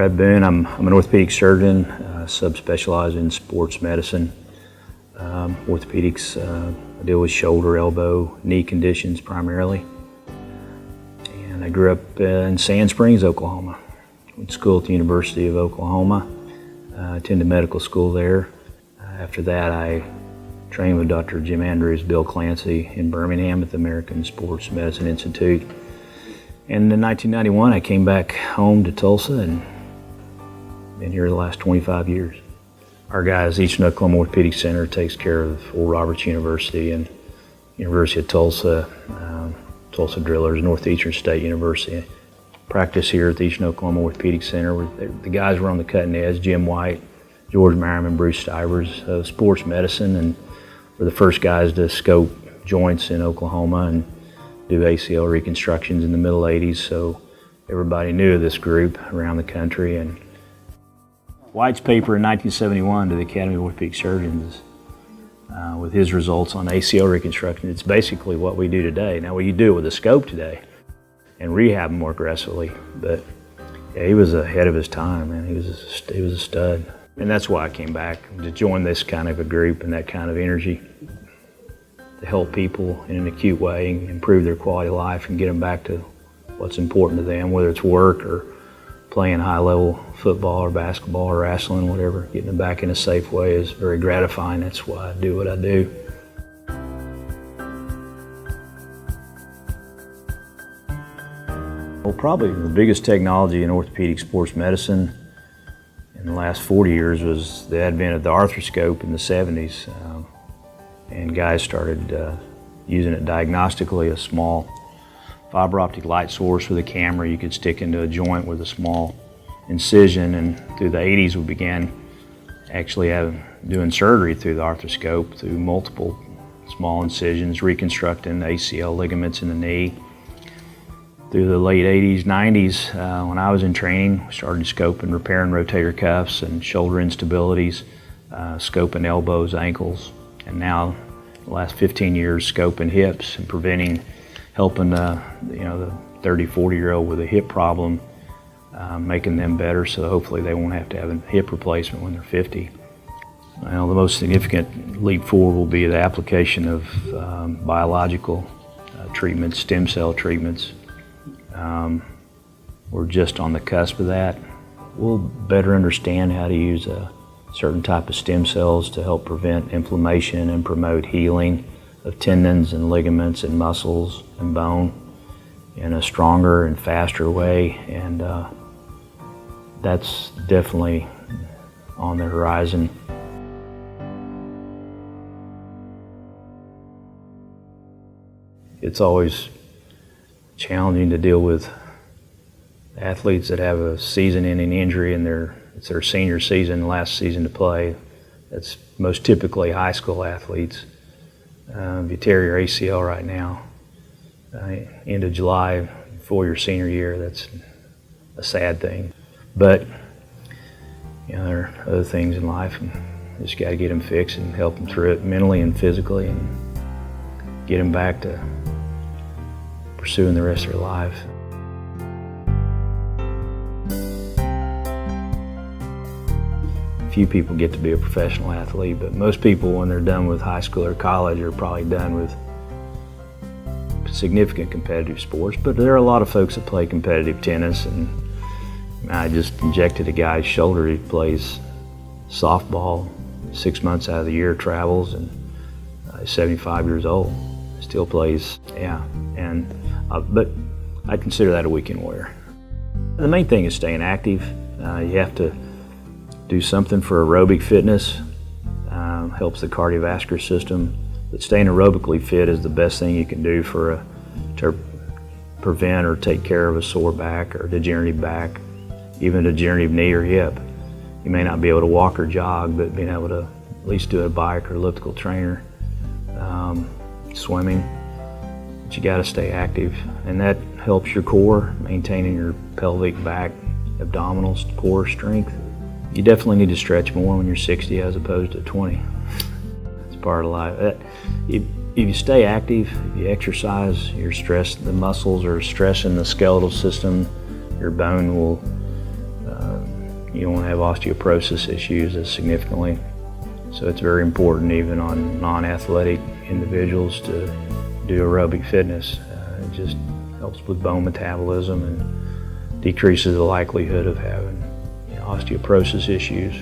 Brad Boone. I'm an orthopedic surgeon, subspecialized in sports medicine. Orthopedics, I deal with shoulder, elbow, knee conditions primarily. And I grew up in Sand Springs, Oklahoma. Went to school at the University of Oklahoma. Attended medical school there. After that, I trained with Dr. Jim Andrews, Bill Clancy in Birmingham at the American Sports Medicine Institute. And in 1991, I came back home to Tulsa and been here the last 25 years. Our guys, Eastern Oklahoma Orthopedic Center, takes care of Oral Roberts University and University of Tulsa, Tulsa Drillers, Northeastern State University. Practice here at the Eastern Oklahoma Orthopedic Center. The guys were on the cutting edge, Jim White, George Merriman, Bruce Stivers, of sports medicine, and were the first guys to scope joints in Oklahoma and do ACL reconstructions in the middle 80s, so everybody knew of this group around the country. And White's paper in 1971 to the Academy of Orthopedic Surgeons with his results on ACL reconstruction, it's basically what we do today. Now, we do it with a scope today and rehab more aggressively, but yeah, he was ahead of his time, man. He was a stud. And that's why I came back, to join this kind of a group and that kind of energy to help people in an acute way and improve their quality of life and get them back to what's important to them, whether it's work or playing high-level football or basketball or wrestling, whatever. Getting them back in a safe way is very gratifying. That's why I do what I do. Well, probably the biggest technology in orthopedic sports medicine in the last 40 years was the advent of the arthroscope in the 70s. And guys started using it diagnostically, a small fiber optic light source with a camera you could stick into a joint with a small incision. And through the 80s, we began actually doing surgery through the arthroscope, through multiple small incisions, reconstructing the ACL ligaments in the knee. Through the late 80s, 90s, when I was in training, we started scoping, repairing rotator cuffs and shoulder instabilities, scoping elbows, ankles, and now the last 15 years scoping hips and helping the 30, 40-year-old with a hip problem, making them better so hopefully they won't have to have a hip replacement when they're 50. Well, the most significant leap forward will be the application of biological treatments, stem cell treatments. We're just on the cusp of that. We'll better understand how to use a certain type of stem cells to help prevent inflammation and promote healing of tendons and ligaments and muscles and bone in a stronger and faster way, and that's definitely on the horizon. It's always challenging to deal with athletes that have a season-ending injury and it's their senior season, last season to play. That's most typically high school athletes. If you tear your ACL right now, end of July, before your senior year, that's a sad thing. But there are other things in life, and you just got to get them fixed and help them through it mentally and physically, and get them back to pursuing the rest of their life. Few people get to be a professional athlete, but most people, when they're done with high school or college, are probably done with significant competitive sports. But there are a lot of folks that play competitive tennis, and I just injected a guy's shoulder. He plays softball 6 months out of the year, travels, and he's 75 years old. Still plays, yeah. But I consider that a weekend warrior. The main thing is staying active. You have to do something for aerobic fitness, helps the cardiovascular system. But staying aerobically fit is the best thing you can do to prevent or take care of a sore back or degenerative back, even a degenerative knee or hip. You may not be able to walk or jog, but being able to at least do a bike or elliptical trainer, swimming. But you got to stay active, and that helps your core, maintaining your pelvic, back, abdominals, core strength. You definitely need to stretch more when you're 60 as opposed to 20. It's part of life. If you stay active, if you exercise, you're the muscles are stressing the skeletal system, your bone will you don't have osteoporosis issues as significantly. So it's very important even on non-athletic individuals to do aerobic fitness. It just helps with bone metabolism and decreases the likelihood of having osteoporosis issues.